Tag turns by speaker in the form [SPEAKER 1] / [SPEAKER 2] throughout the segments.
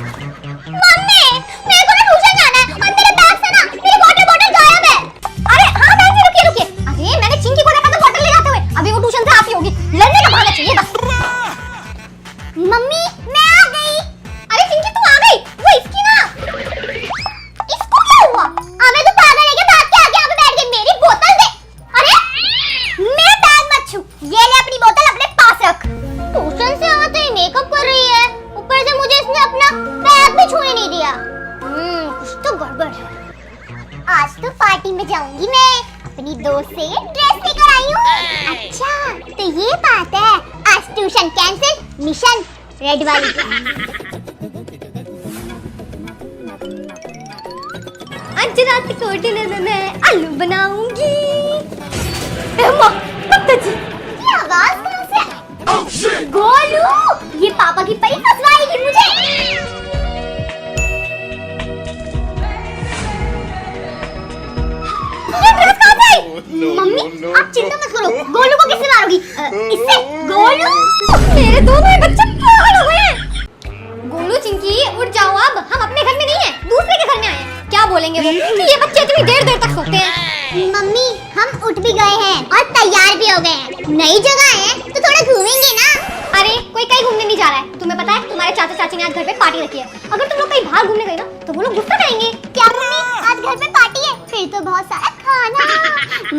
[SPEAKER 1] Mummy, मेरे को ना ट्यूशन जाना है और मेरे बैग से ना मेरी वाटर बॉटल गायब है। अरे हाँ बहन जी, रुकिए रुकिए। अरे मैंने चिंकी को देखा था बॉटल ले जाते हुए। अभी वो ट्यूशन से आती होगी, लड़ने का बहाना चाहिए बस। मम्मी मैं आ गई। अरे चिंकी तू आ गई? वो इसकी ना, इसको क्या हुआ? अबे तू पागल है क्या? भाग के आके यहाँ पे बैठ गई। मेरी बोतल दे। अरे मेरा बैग मत छू। ये ले अपनी बोतल अपने पास रख। ट्यूशन से आते ही मेकअप कर रही है, ऊपर से मुझे इसने अपना बैग भी छूने नहीं दिया। कुछ तो गड़बड़ है। आज तो पार्टी में जाऊंगी मैं। अपनी दोस्त से ड्रेस लेकर आई हूँ। अच्छा तो ये बात है। आज ट्यूशन कैंसिल, मिशन रेड वाली। आज रात को डिनर में मैं आलू बनाऊंगी। ये आवाज कहाँ से आई? गोलू, ये पापा की परी फंसवाएगी मुझे। ये ड्रेस कहाँ से आई? मम्मी आप चिंता मत करो, गोलू को किससे मारोगी? इससे। गोलू, मेरे दोनों बच्चे पागल हो गए हैं। गोलू चिंकी उठ जाओ, अब हम अपने घर में नहीं है, दूसरे के घर में आए हैं। क्या बोलेंगे वो कि ये बच्चे इतनी देर तक सोते हैं? मम्मी हम उठ भी गए हैं और तैयार भी हो गए हैं। नई जगह है तो थोड़ा घूमेंगे ना। अरे कोई कहीं घूमने नहीं जा रहा है। तुम्हें पता है तुम्हारे चाचा चाची ने आज घर पे पार्टी रखी है। अगर तुम लोग कहीं बाहर घूमने गए ना तो वो लोग गुस्सा करेंगे। क्या मम्मी आज घर पे पार्टी है? फिर तो बहुत सारा खाना।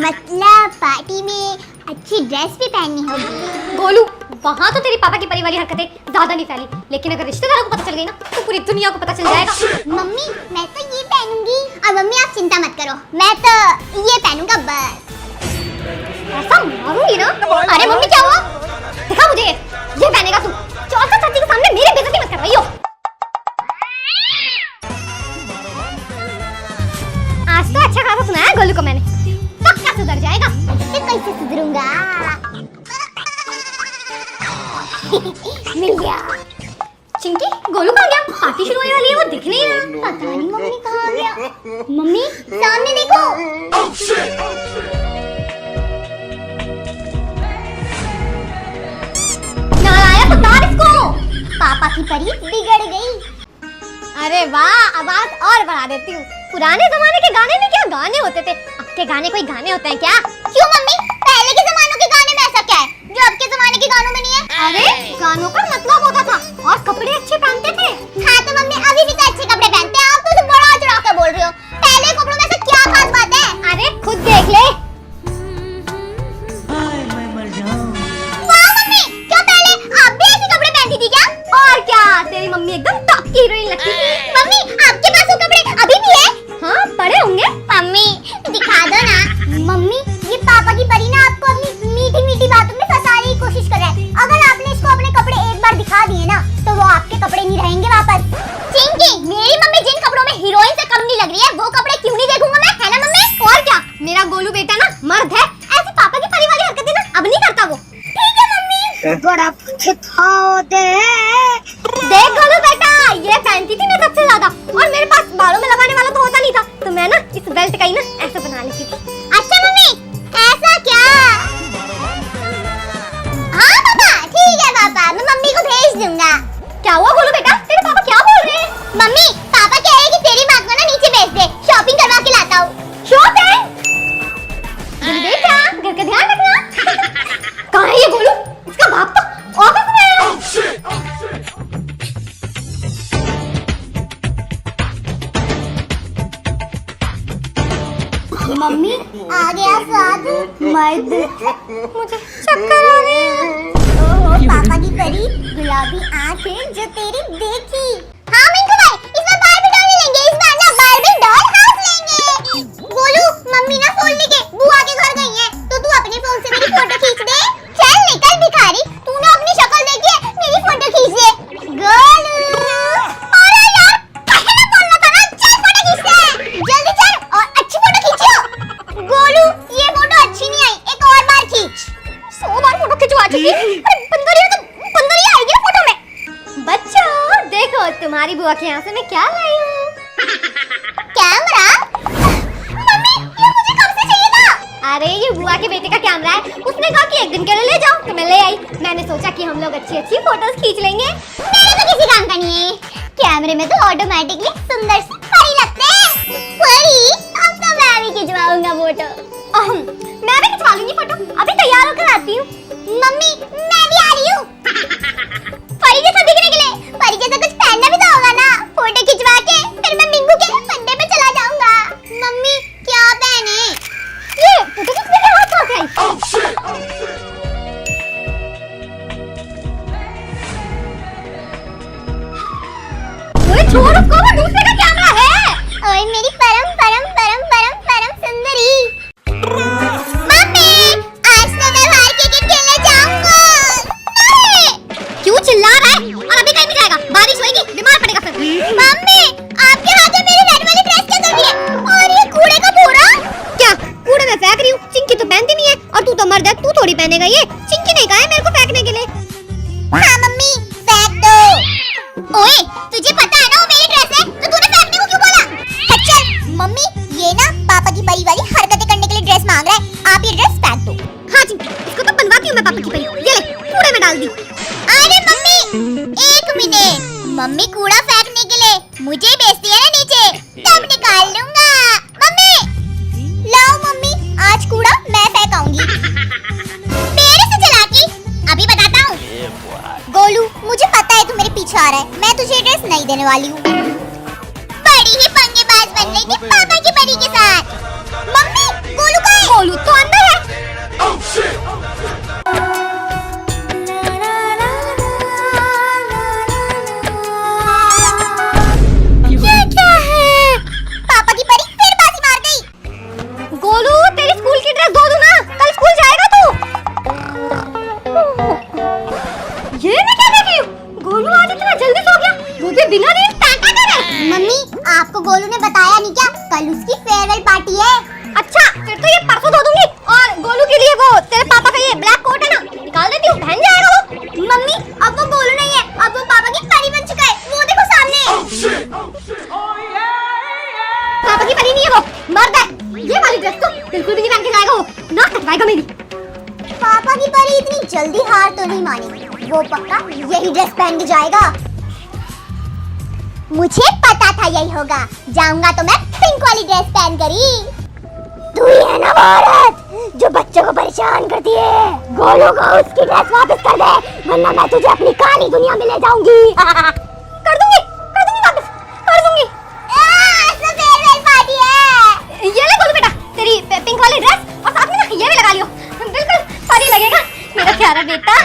[SPEAKER 1] मतलब पार्टी में अच्छी ड्रेस भी पहननी होगी। गोलू वहाँ तो तेरी पापा की परी वाली हरकतें ज्यादा नहीं फैली, लेकिन अगर रिश्तेदारों को पता चल गई ना तो पूरी दुनिया को पता चल जाएगा। मम्मी मैं तो ये पहनूंगी। और मम्मी आप चिंता मत करो, मैं तो ये पहनूंगा बस। ऐसा मारूंगी ना। अरे मम्मी क्या हुआ? दिखा मुझे। ये पहनेगा तू? चाचा चाची के सामने मेरी बेइज्जती मत कर रही हो। आज तो अच्छा खासा सुनाया गोलू को मैंने, पक्का सुधर जाएगा। इससे कैसे सुधरूंगा? मिल गया। चिंकी गोलू कहाँ गया? पार्टी शुरू होने वाली है, वो दिख नहीं रहा। पता नहीं मम्मी कहाँ गया। मम्मी सामने देखो। नालायक उतार इसको। पापा की परी बिगड़ गई। अरे वाह, आवाज और बढ़ा देती हूँ। पुराने जमाने के गाने में क्या गाने होते थे, अब के गाने कोई गाने होते हैं क्या? क्यों मम्मी, पहले के जमानों के गाने में ऐसा क्या है जो अब के जमाने के गानों में नहीं है? अरे गानों का मतलब होता था और कपड़े अच्छे पहनते थे। हाँ तो मम्मी अभी भी तो अच्छे कपड़े पहनते हैं। आप तो बड़ा चढ़ा के बोल रहे हो। पहले कपड़ों में ऐसा क्या खास बात है? अरे खुद देख ले। वाह मम्मी, क्या पहले आप भी ऐसे कपड़े पहनती थी क्या? और क्या, तेरी मम्मी एकदम टॉप की हीरोइन लगती थी। मम्मी आपके पास वो कपड़े अभी भी है? हाँ पड़े होंगे। मम्मी दिखा दो ना। मम्मी ये पापा की परी ना आपको अपनी मीठी मीठी बातों में फंसाने की कोशिश कर रहा है। अगर आपने इसको अपने कपड़े एक बार दिखा दिए ना तो वो आपके कपड़े नहीं रहेंगे वापस। चिंकी मेरी मम्मी जिन कपड़ों में हीरोइन से कम नहीं लग रही है वो कपड़े क्यों नहीं देखूंगा मैं, है ना मम्मी? और क्या, मेरा गोलू बेटा ना मर्द है, ऐसी पापा की परी वाली हरकतें ना अब नहीं करता वो। ठीक है मम्मी। बड़ा पछतावा दे। देख गोलू बेटा, ये पहनती थी मैं सबसे ज्यादा और मेरे पास बालों में लगाने वाला तो होता नहीं था, तो मैं ना इस बेल्ट का ही ना ऐसे बना लेती थी। अच्छा मम्मी ऐसा क्या? हाँ पापा ठीक है पापा, मैं मम्मी को भेज दूंगा। क्या हुआ गोलू बेटा, तेरे पापा क्या बोल रहे हैं? मम्मी पापा कह रहे हैं कि तेरी बात को ना नीचे भेज दे, शॉपिंग करवा के लाता हूँ। शॉपिंग? बेटा घर का ध्यान रखना। कहाँ है ये गोलू? इसका बाप तो ऑफिस में है। मम्मी आ गया स्वाद। मर्द मुझे चक्कर आ रहे हैं। ओहो पापा की परी, गुलाबी आंखें जो तेरी देखी। हाँ मिंकू भाई, इस बार बारबी डॉल नहीं लेंगे, इस बार ना बारबी डॉल हाउस लेंगे। गोलू मम्मी ना फोन लेके बुआ के घर गई है, तो तू अपने फोन से मेरी फोटो खींच दे। चल निकल भिखारी, तूने अपनी शक्ल देखी है, मेरी फोटो खींच दे। गोलू अरे यार कहे ना बोलना था ना, चल फोटो खींचते हैं, जल्दी चल और अच्छी फोटो खींचो। गोलू ये फोटो अच्छी नहीं आई, एक और बार खींच। 100 बार फोटो खिंचवा चुकी। अरे बंदरिया आएगी फोटो में। बच्चों देखो तुम्हारी बुआ के यहाँ से मैं क्या लाई हूँ। कैमरा? मम्मी ये मुझे कब से चाहिए था? अरे ये बुआ के बेटे का कैमरा है, उसने कहा कि एक दिन के लिए ले जाओ तो मैं ले आई। मैंने सोचा कि हम लोग अच्छी अच्छी फोटोज खींच लेंगे। मेरे तो किसी काम का नहीं है, कैमरे कैमरे में तो ऑटोमेटिकली सुंदर सी परी लगते हैं। परी, अब तो मैं भी खिंचवाऊंगा फोटो। मैं भी खिंचवा लूंगी फोटो, अभी तैयार होकर आती हूँ। मम्मी, मैं भी आ रही हूँ। परी जैसा दिखने के लिए परी जैसा कुछ पहनना भी तो होगा ना। फोटो खिंचवा के फिर मैं मिंगू के बर्थडे पे चला जाऊंगा। मम्मी, क्या पहने? ये फोटो खींचने के हाथ कहाँ से आई? ओए छोड़ उसको, वो दूसरे का कैमरा है। ओए मेरी परम परम परम परम परम सुंदरी। मम्मी, आज तो मैं बाहर क्रिकेट खेलने जाऊंगा। नहीं। क्यों चिल्ला रहा है? और अभी कहीं नहीं जाएगा, बारिश होएगी, बीमार पड़ेगा फिर। मम्मी, आपके हाथ में मेरी रेड वाली ड्रेस क्या कर रही है? और ये कूड़े का बोरा? क्या कूड़े में फेंक रही हूँ? चिंकी तो पहनती नहीं है, और तू तो मर्द है, तू थोड़ी पहनेगा ये। चिंकी ने कहा है मेरे को फेंकने के लिए। हाँ मम्मी, फेंक दो। ओए, तुझे पता है ना वो मेरी ड्रेस है, तो तूने फेंकने को क्यों बोला? चल मम्मी, ये ना पापा की परी वाली हरकतें करने के लिए ड्रेस मांग रहा है, आप ये ड्रेस फेंक दो। हाँ जी, इसको तो बनवाती हूँ मैं पापा की परी। ये ले, कूड़े में डाल दी। अरे मम्मी, एक मिनट। मम्मी कूड़ा फेंकने के लिए मुझे भेजती है ना नीचे, तब निकाल लूंगा। मम्मी, लाओ मम्मी, आज कूड़ा मैं फेंकाऊंगी। तेरे से चालाकी, अभी बताता हूँ। गोलू, मुझे पता है तू मेरे पीछे आ रहा है, मैं तुझे ड्रेस नहीं देने वाली हूँ। बड़ी ही पंगेबाज बन रही थी पापा की परी के साथ। मम्मी, गोलू कहाँ है? गोलू तो अंदर है। ये क्या है? पापा की परी फिर बाजी मार गई। गोलू, तेरी स्कूल की ड्रेस धो दूँ ना, कल स्कूल जाएगा तू। ये मैं क्या देख रही हूँ? गोलू आज इतना जल्दी सो गया, वो भी बिना नींद टाटा करे। मम्मी, आपको गोलू ने बताया नहीं क्या? कल उसकी फेयरवेल पार्टी है। अच्छा, फिर तो ये परसों धो दूंगी। और गोलू के लिए वो तेरे पापा का ये ब्लैक कोट है ना, निकाल देती हूँ, पहन जाएगा वो। मम्मी, अब वो गोलू नहीं है, अब वो पापा की परी बन चुका है, वो देखो सामने। पापा की परी नहीं है वो, मर्द है। ये वाली ड्रेस तो बिल्कुल भी नहीं पहन के जाएगा वो, नाक कटवाएगा मेरी। पापा की परी इतनी जल्दी हार तो नहीं मानेगी, वो पक्का यही ड्रेस पहन के जाएगा। मुझे पता था यही होगा, जाऊंगा तो मैं पिंक वाली ड्रेस पहन कर ही। तू ही है ना वो औरत जो बच्चों को परेशान करती है? गोलू को उसकी ड्रेस वापस कर दे, वरना मैं तुझे अपनी काली दुनिया में ले जाऊंगी। कर दूंगी वापस, कर दूंगी। फेयरवेल पार्टी है। ये ले गोलू बेटा, तेरी पिंक वाली ड्रेस, और साथ में ना ये भी लगा लियो, बिल्कुल परी लगेगा मेरा प्यारा बेटा।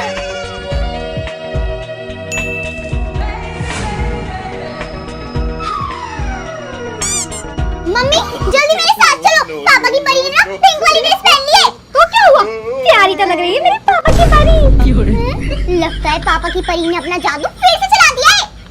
[SPEAKER 1] मम्मी, जल्दी मेरे साथ चलो, पापा की परी ने ना पिंक वाली ड्रेस पहन ली है। तो क्या हुआ? प्यारी तो लग रही है मेरे पापा की परी। लगता है पापा की परी ने अपना जादू फिर